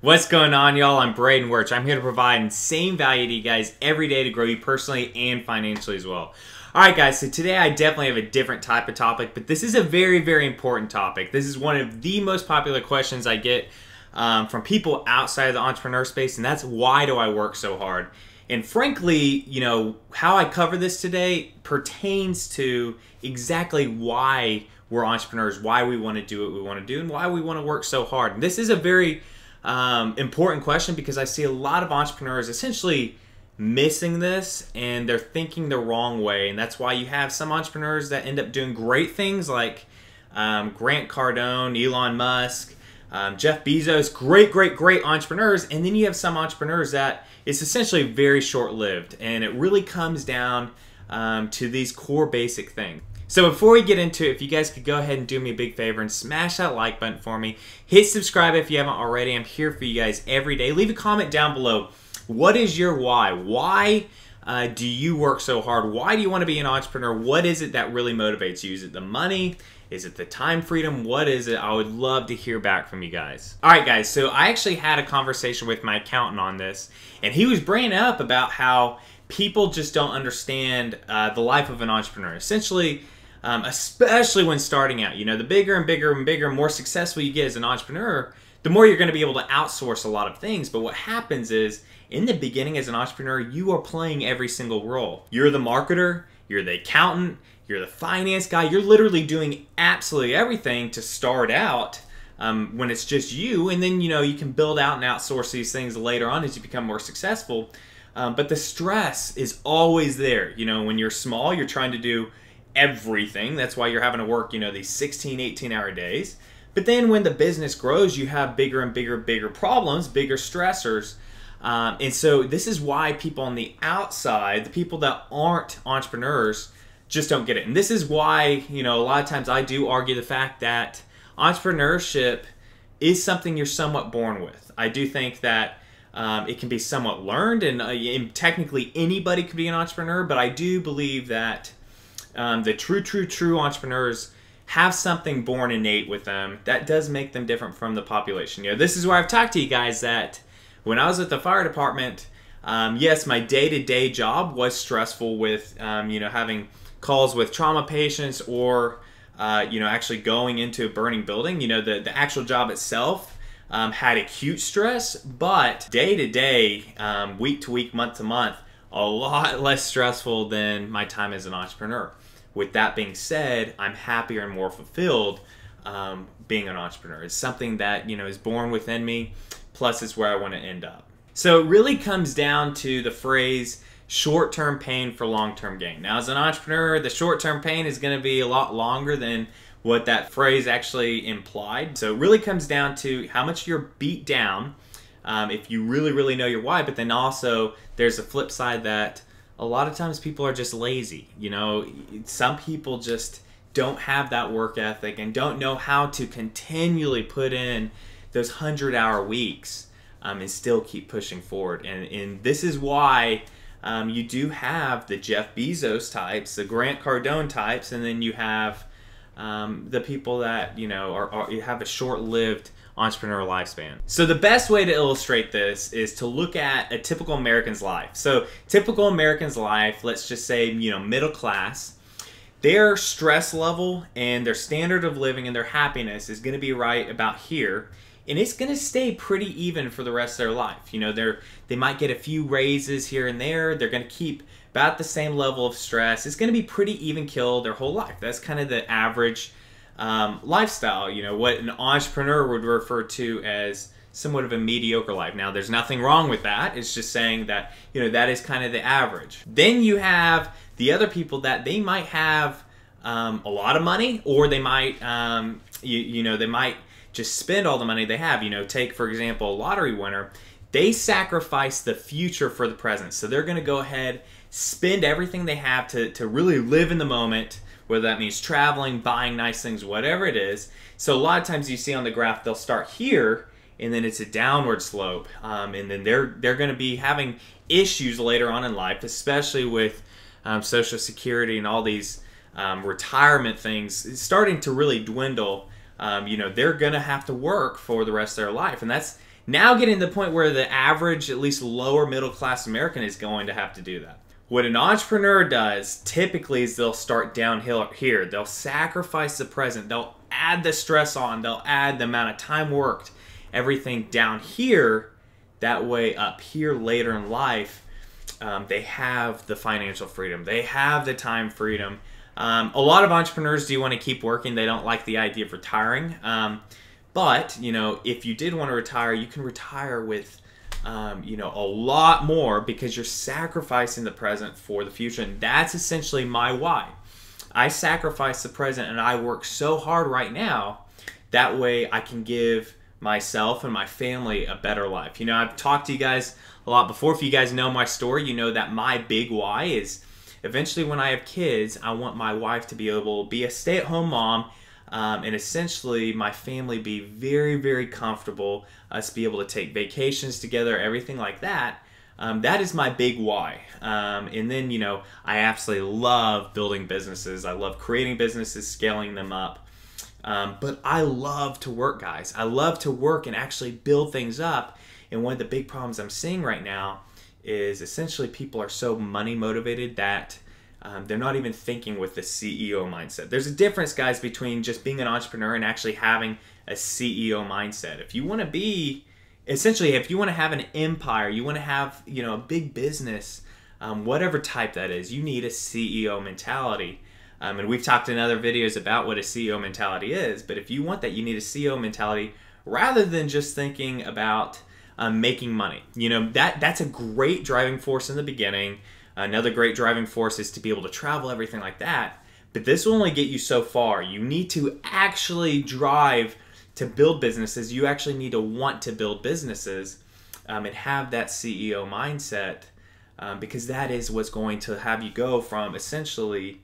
What's going on, y'all? I'm Braden Wuerch. I'm here to provide insane value to you guys every day to grow you personally and financially as well. Alright guys, so today I definitely have a different type of topic, but this is a very, very important topic. This is one of the most popular questions I get from people outside of the entrepreneur space, and that's why do I work so hard? And frankly, you know, how I cover this today pertains to exactly why we're entrepreneurs, why we want to do what we want to do, and why we want to work so hard. And this is a very important question because I see a lot of entrepreneurs essentially missing this and they're thinking the wrong way, and that's why you have some entrepreneurs that end up doing great things like Grant Cardone, Elon Musk, Jeff Bezos, great entrepreneurs, and then you have some entrepreneurs that it's essentially very short-lived, and it really comes down to these core basic things. So before we get into it, if you guys could go ahead and do me a big favor and smash that like button for me. Hit subscribe if you haven't already. I'm here for you guys every day. Leave a comment down below. What is your why? Why do you work so hard? Why do you want to be an entrepreneur? What is it that really motivates you? Is it the money? Is it the time freedom? What is it? I would love to hear back from you guys. All right, guys. So I actually had a conversation with my accountant on this, and he was bringing up about how people just don't understand the life of an entrepreneur. Essentially, especially when starting out, you know, the bigger and bigger, more successful you get as an entrepreneur, the more you're going to be able to outsource a lot of things. But what happens is, in the beginning as an entrepreneur, you are playing every single role. You're the marketer, you're the accountant, you're the finance guy. You're literally doing absolutely everything to start out when it's just you. And then, you know, you can build out and outsource these things later on as you become more successful. But the stress is always there. You know, when you're small, you're trying to do everything. That's why you're having to work, you know, these 16, 18-hour days. But then when the business grows, you have bigger and bigger problems, bigger stressors. And so this is why people on the outside, the people that aren't entrepreneurs, just don't get it. And this is why, you know, a lot of times I do argue the fact that entrepreneurship is something you're somewhat born with. I do think that it can be somewhat learned, and technically anybody could be an entrepreneur, but I do believe that the true entrepreneurs have something born innate with them that does make them different from the population. You know, this is where I've talked to you guys that when I was at the fire department, yes, my day-to-day job was stressful with, you know, having calls with trauma patients or, you know, actually going into a burning building. You know, the actual job itself had acute stress, but day-to-day, week-to-week, month-to-month, a lot less stressful than my time as an entrepreneur. With that being said, I'm happier and more fulfilled being an entrepreneur. It's something that, you know, is born within me, plus it's where I want to end up. So it really comes down to the phrase, short-term pain for long-term gain. Now, as an entrepreneur, the short-term pain is going to be a lot longer than what that phrase actually implied. So it really comes down to how much you're beat down if you really know your why, but then also there's a flip side that a lot of times people are just lazy. You know, some people just don't have that work ethic and don't know how to continually put in those 100-hour weeks and still keep pushing forward. And this is why you do have the Jeff Bezos types, the Grant Cardone types, and then you have the people that, you know, you have a short-lived entrepreneur lifespan. So the best way to illustrate this is to look at a typical American's life. So typical American's life, let's just say, you know, middle class, their stress level and their standard of living and their happiness is going to be right about here, and it's going to stay pretty even for the rest of their life. You know, they might get a few raises here and there. They're going to keep about the same level of stress. It's going to be pretty even kill their whole life. That's kind of the average lifestyle, you know, what an entrepreneur would refer to as somewhat of a mediocre life. Now, there's nothing wrong with that. It's just saying that, you know, that is kind of the average. Then you have the other people that they might have a lot of money, or they might, you know, they might just spend all the money they have. You know, take, for example, a lottery winner. They sacrifice the future for the present. So they're going to go ahead, spend everything they have to really live in the moment, whether that means traveling, buying nice things, whatever it is. So a lot of times you see on the graph, they'll start here, and then it's a downward slope. And then they're going to be having issues later on in life, especially with Social Security and all these retirement things starting to really dwindle. You know, they're going to have to work for the rest of their life. And that's Now getting to the point where the average, at least lower middle class American is going to have to do that. What an entrepreneur does typically is they'll start downhill here. They'll sacrifice the present. They'll add the stress on. They'll add the amount of time worked, everything down here. That way up here later in life, they have the financial freedom. They have the time freedom. A lot of entrepreneurs do want to keep working. They don't like the idea of retiring. But, you know, if you did want to retire, you can retire with, you know, a lot more because you're sacrificing the present for the future. And that's essentially my why. I sacrifice the present and I work so hard right now. That way I can give myself and my family a better life. You know, I've talked to you guys a lot before. If you guys know my story, you know that my big why is eventually when I have kids, I want my wife to be able to be a stay-at-home mom, and essentially my family be very, very comfortable, us be able to take vacations together, everything like that. That is my big why. And then, you know, I absolutely love building businesses. I love creating businesses, scaling them up. But I love to work, guys. I love to work and actually build things up. And one of the big problems I'm seeing right now is essentially people are so money motivated that they're not even thinking with the CEO mindset. There's a difference, guys, between just being an entrepreneur and actually having a CEO mindset. If you want to be, essentially, if you want to have an empire, you want to have, you know, a big business, whatever type that is, you need a CEO mentality. And we've talked in other videos about what a CEO mentality is, but if you want that, you need a CEO mentality rather than just thinking about making money. You know, that's a great driving force in the beginning. Another great driving force is to be able to travel, everything like that. But this will only get you so far. You need to actually drive to build businesses. You actually need to want to build businesses and have that CEO mindset because that is what's going to have you go from essentially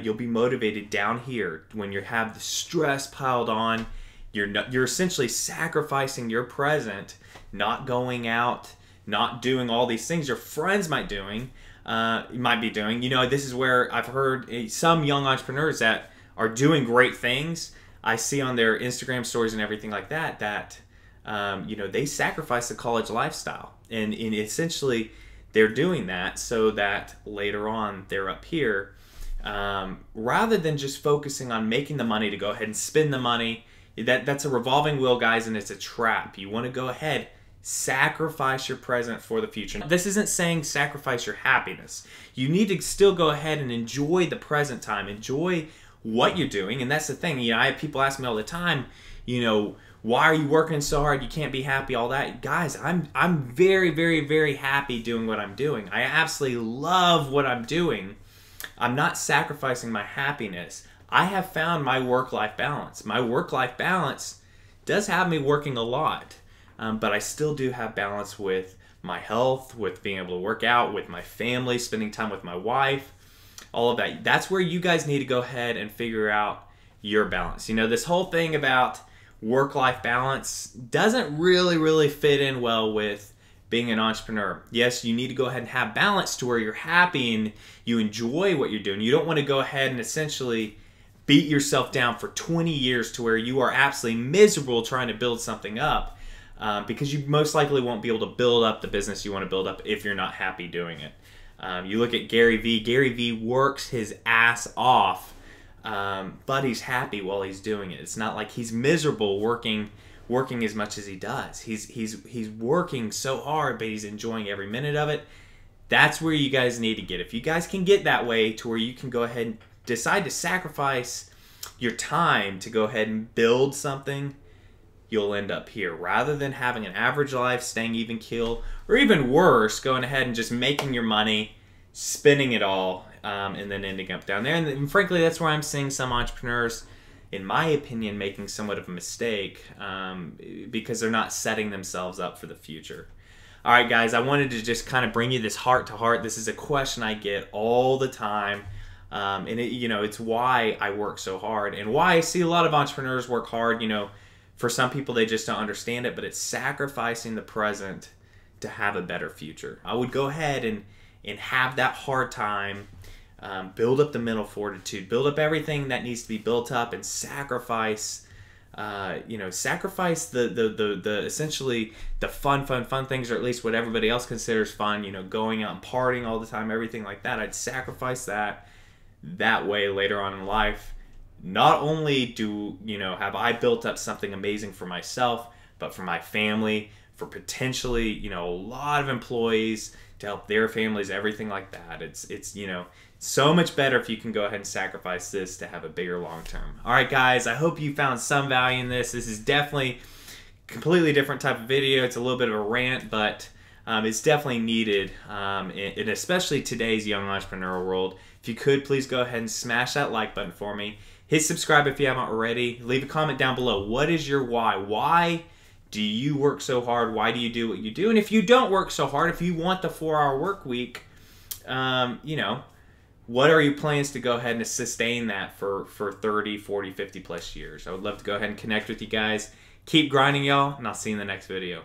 you'll be motivated down here when you have the stress piled on. You're essentially sacrificing your present, not going out, not doing all these things your friends might be doing. You know, this is where I've heard some young entrepreneurs that are doing great things. I see on their Instagram stories and everything like that you know, they sacrifice the college lifestyle, and essentially they're doing that so that later on they're up here. Rather than just focusing on making the money to go ahead and spend the money. That's a revolving wheel, guys, and it's a trap. You want to go ahead, sacrifice your present for the future. This isn't saying sacrifice your happiness. You need to still go ahead and enjoy the present time, enjoy what you're doing. And that's the thing, you know, I have people ask me all the time, you know, why are you working so hard? You can't be happy, all that. Guys, I'm very, very, very happy doing what I'm doing. I absolutely love what I'm doing. I'm not sacrificing my happiness. I have found my work-life balance. My work-life balance does have me working a lot, but I still do have balance with my health, with being able to work out, with my family, spending time with my wife, all of that. That's where you guys need to go ahead and figure out your balance. You know, this whole thing about work-life balance doesn't really fit in well with being an entrepreneur. Yes, you need to go ahead and have balance to where you're happy and you enjoy what you're doing. You don't want to go ahead and essentially beat yourself down for 20 years to where you are absolutely miserable trying to build something up because you most likely won't be able to build up the business you want to build up if you're not happy doing it. You look at Gary Vee. Gary Vee works his ass off, but he's happy while he's doing it. It's not like he's miserable working as much as he does. He's working so hard, but he's enjoying every minute of it. That's where you guys need to get. If you guys can get that way to where you can go ahead and decide to sacrifice your time to go ahead and build something, you'll end up here. Rather than having an average life, staying even keel, or even worse, going ahead and just making your money, spending it all, and then ending up down there. And frankly, that's where I'm seeing some entrepreneurs, in my opinion, making somewhat of a mistake because they're not setting themselves up for the future. All right, guys, I wanted to just kind of bring you this heart to heart. This is a question I get all the time. And you know, it's why I work so hard and why I see a lot of entrepreneurs work hard. You know, for some people, they just don't understand it, but it's sacrificing the present to have a better future. I would go ahead and have that hard time, build up the mental fortitude, build up everything that needs to be built up, and sacrifice you know, sacrifice the essentially the fun things, or at least what everybody else considers fun, you know, going out and partying all the time, everything like that. I'd sacrifice that way later on in life. Not only do, you know, have I built up something amazing for myself, but for my family, for potentially, you know, a lot of employees, to help their families, everything like that. It's you know, so much better if you can go ahead and sacrifice this to have a bigger long term. All right, guys, I hope you found some value in this. This is definitely a completely different type of video. It's a little bit of a rant, but it's definitely needed, in especially today's young entrepreneurial world. If you could, please go ahead and smash that like button for me. Hit subscribe if you haven't already. Leave a comment down below. What is your why? Why do you work so hard? Why do you do what you do? And if you don't work so hard, if you want the 4-hour work week, you know, what are your plans to go ahead and sustain that for 30, 40, 50 plus years? I would love to go ahead and connect with you guys. Keep grinding, y'all, and I'll see you in the next video.